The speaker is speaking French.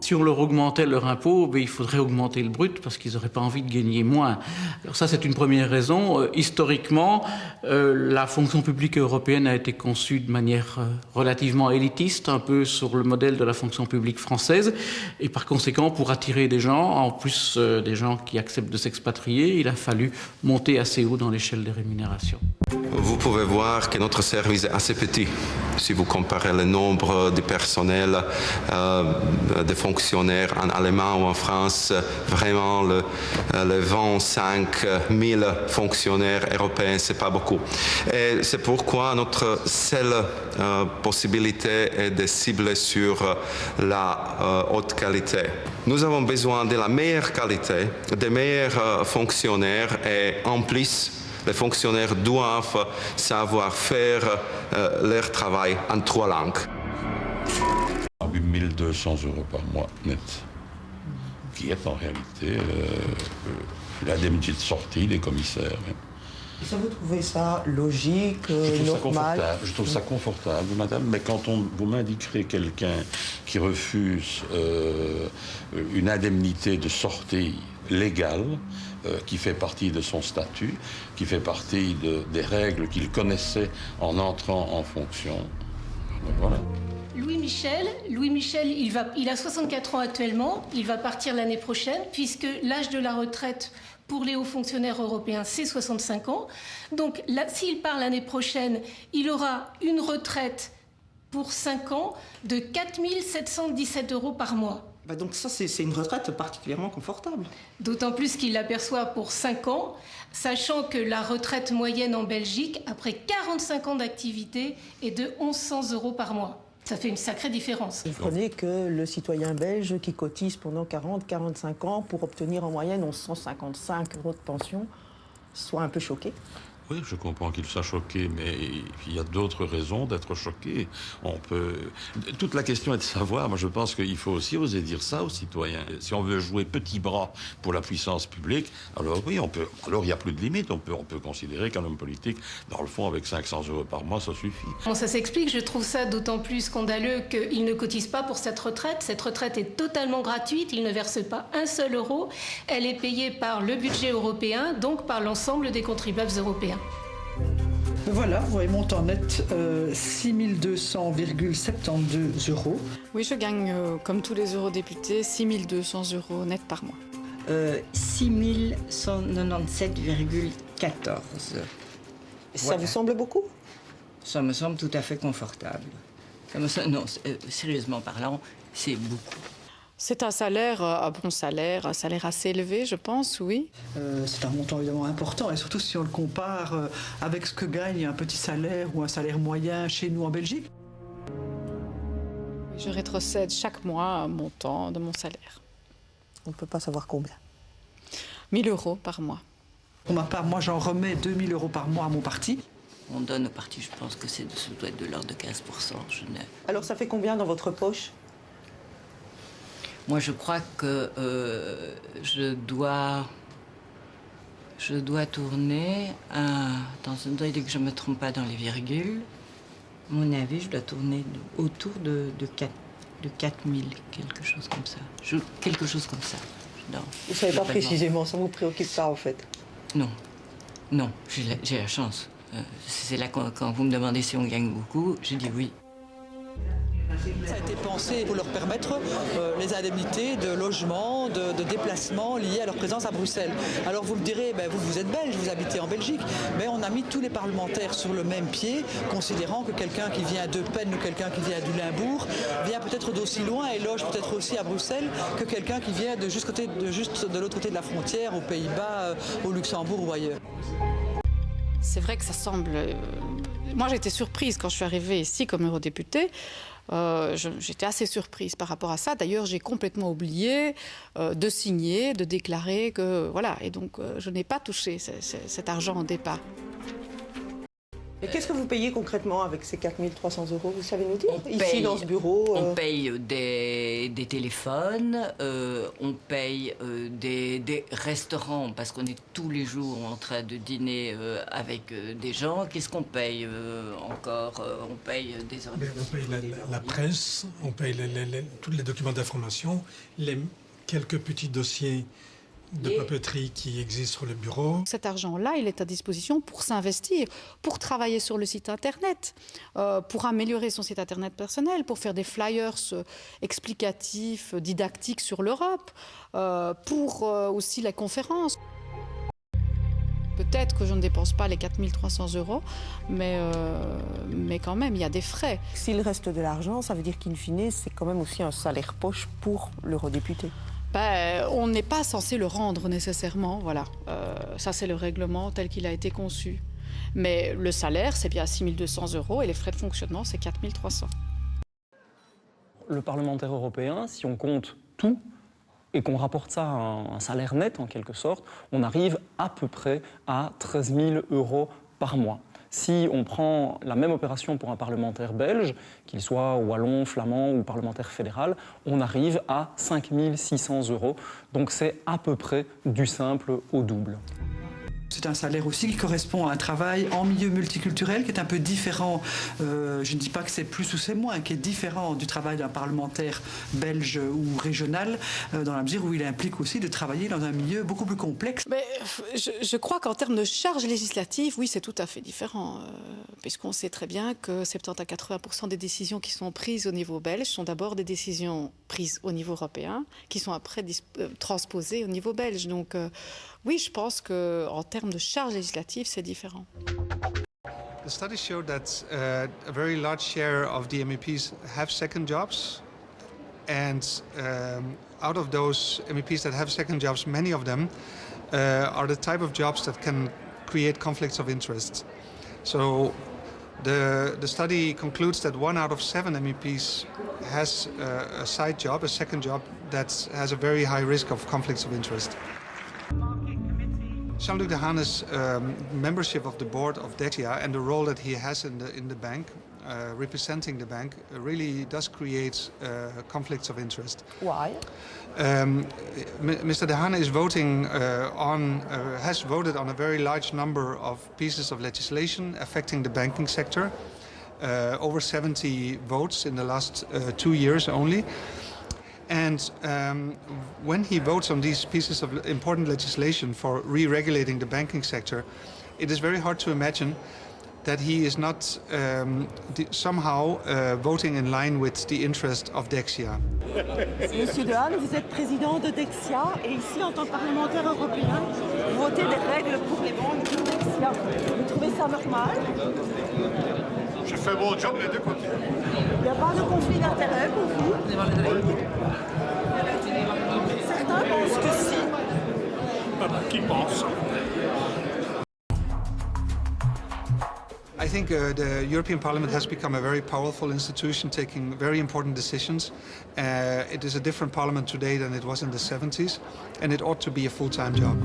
Si on leur augmentait leur impôt, il faudrait augmenter le brut parce qu'ils n'auraient pas envie de gagner moins. Alors ça, c'est une première raison. Historiquement, la fonction publique européenne a été conçue de manière relativement élitiste, un peu sur le modèle de la fonction publique française. Et par conséquent, pour attirer des gens, en plus des gens qui acceptent de s'expatrier, il a fallu monter assez haut dans l'échelle des rémunérations. Vous pouvez voir que notre service est assez petit. Si vous comparez le nombre de personnel, de fonctionnaires en Allemagne ou en France, vraiment le 25 000 fonctionnaires européens, c'est pas beaucoup. Et c'est pourquoi notre seule possibilité est de cibler sur la haute qualité. Nous avons besoin de la meilleure qualité, des meilleurs fonctionnaires et en plus, les fonctionnaires doivent savoir faire leur travail en 3 langues. 8 200 € par mois net, qui est en réalité l'indemnité de sortie des commissaires. Et ça, vous trouvez ça logique, normal? Je trouve ça confortable, madame, mais quand vous m'indiquerez quelqu'un qui refuse une indemnité de sortie légale, qui fait partie de son statut, qui fait partie des règles qu'il connaissait en entrant en fonction. Voilà. Louis Michel, il a 64 ans actuellement, il va partir l'année prochaine, puisque l'âge de la retraite pour les hauts fonctionnaires européens, c'est 65 ans. Donc, s'il part l'année prochaine, il aura une retraite pour 5 ans de 4 717 € par mois. Donc ça, c'est une retraite particulièrement confortable. D'autant plus qu'il l'aperçoit pour 5 ans, sachant que la retraite moyenne en Belgique, après 45 ans d'activité, est de 1 100 € par mois. Ça fait une sacrée différence. Vous prenez que le citoyen belge qui cotise pendant 40-45 ans pour obtenir en moyenne 155 € de pension soit un peu choqué? Oui, je comprends qu'il soit choqué, mais il y a d'autres raisons d'être choqué. Toute la question est de savoir, moi je pense qu'il faut aussi oser dire ça aux citoyens. Si on veut jouer petit bras pour la puissance publique, alors oui, alors il n'y a plus de limite. On peut considérer qu'un homme politique, dans le fond, avec 500 € par mois, ça suffit. Bon, ça s'explique, je trouve ça d'autant plus scandaleux qu'il ne cotise pas pour cette retraite. Cette retraite est totalement gratuite, il ne verse pas un seul euro. Elle est payée par le budget européen, donc par l'ensemble des contribuables européens. Voilà, vous voyez, montant net 6 200,72 €. Oui, je gagne, comme tous les eurodéputés, 6 200 € net par mois. 6 197,14 €. Ça vous semble beaucoup? Ça me semble tout à fait confortable. Non, sérieusement parlant, c'est beaucoup. C'est un salaire, un bon salaire, un salaire assez élevé, je pense, oui. C'est un montant évidemment important, et surtout si on le compare avec ce que gagne un petit salaire ou un salaire moyen chez nous en Belgique. Je rétrocède chaque mois un montant de mon salaire. On ne peut pas savoir combien. 1 000 € par mois. Pour ma part, moi j'en remets 2 000 € par mois à mon parti. On donne au parti, je pense que ça doit être de l'ordre de 15%. Alors ça fait combien dans votre poche? Moi, je crois que je dois tourner attendez que je ne me trompe pas dans les virgules. À mon avis, je dois tourner autour de 4 000, quelque chose comme ça. Quelque chose comme ça. Vous ne savez pas précisément, ça ne vous préoccupe pas en fait? Non, j'ai la chance. C'est là quand vous me demandez si on gagne beaucoup, je dis oui. Ça a été pensé pour leur permettre les indemnités de logement, de déplacement liés à leur présence à Bruxelles. Alors vous me direz, vous êtes belge, vous habitez en Belgique, mais on a mis tous les parlementaires sur le même pied, considérant que quelqu'un qui vient de Penn ou quelqu'un qui vient du Limbourg vient peut-être d'aussi loin et loge peut-être aussi à Bruxelles que quelqu'un qui vient de juste de l'autre côté de la frontière, aux Pays-Bas, au Luxembourg ou ailleurs. C'est vrai que ça semble... Moi, j'étais surprise quand je suis arrivée ici comme eurodéputée. J'étais assez surprise par rapport à ça. D'ailleurs, j'ai complètement oublié de signer, de déclarer que... Voilà, et donc je n'ai pas touché cet argent au départ. Et qu'est-ce que vous payez concrètement avec ces 4 300 €? Vous savez nous dire? Ici, dans ce bureau On paye des téléphones, on paye des restaurants, parce qu'on est tous les jours en train de dîner avec des gens. Qu'est-ce qu'on paye encore? On paye des On paye la presse, on paye tous les documents d'information, quelques petits dossiers de papeterie qui existent sur le bureau. Cet argent-là, il est à disposition pour s'investir, pour travailler sur le site Internet, pour améliorer son site Internet personnel, pour faire des flyers explicatifs, didactiques sur l'Europe, pour aussi la conférence. Peut-être que je ne dépense pas les 4 300 €, mais quand même, il y a des frais. S'il reste de l'argent, ça veut dire qu'in fine, c'est quand même aussi un salaire poche pour l'eurodéputé. On n'est pas censé le rendre nécessairement, voilà. Ça, c'est le règlement tel qu'il a été conçu. Mais le salaire, c'est bien 6 200 € et les frais de fonctionnement, c'est 4 300. Le parlementaire européen, si on compte tout et qu'on rapporte ça à un salaire net en quelque sorte, on arrive à peu près à 13 000 € par mois. Si on prend la même opération pour un parlementaire belge, qu'il soit wallon, flamand ou parlementaire fédéral, on arrive à 5 600 €. Donc c'est à peu près du simple au double. C'est un salaire aussi qui correspond à un travail en milieu multiculturel qui est un peu différent, je ne dis pas que c'est plus ou c'est moins, qui est différent du travail d'un parlementaire belge ou régional, dans la mesure où il implique aussi de travailler dans un milieu beaucoup plus complexe. Mais je crois qu'en termes de charges législatives, oui, c'est tout à fait différent, puisqu'on sait très bien que 70 à 80% des décisions qui sont prises au niveau belge sont d'abord des décisions prises au niveau européen, qui sont après transposées au niveau belge. Donc oui, je pense qu'en termes de charges législatives, c'est différent. The study showed that a very large share of the MEPs have second jobs, and out of those MEPs that have second jobs, many of them are the type of jobs that can create conflicts of interest. So the study concludes that 1 out of 7 MEPs has a side job, a second job, that has a very high risk of conflicts of interest. Jean-Luc Dehaene's membership of the board of Dexia and the role that he has in the bank, representing the bank, really does create conflicts of interest. Why? Mr. Dehaene is has voted on a very large number of pieces of legislation affecting the banking sector, over 70 votes in the last 2 years only. And when he votes on these pieces of important legislation for re-regulating the banking sector, it is very hard to imagine that he is not somehow voting in line with the interest of Dexia. Monsieur Dehaene, vous êtes président de Dexia et ici, en tant que parlementaire européen, vous votez des règles pour les banques de Dexia. Vous trouvez ça normal? Je fais mon job des deux côtés. Il n'y a pas de conflit d'intérêt pour vous? Certains pensent que si. Qui pense? I think the European Parliament has become a very powerful institution taking very important decisions. It is a different parliament today than it was in the 70s, and it ought to be a full-time job.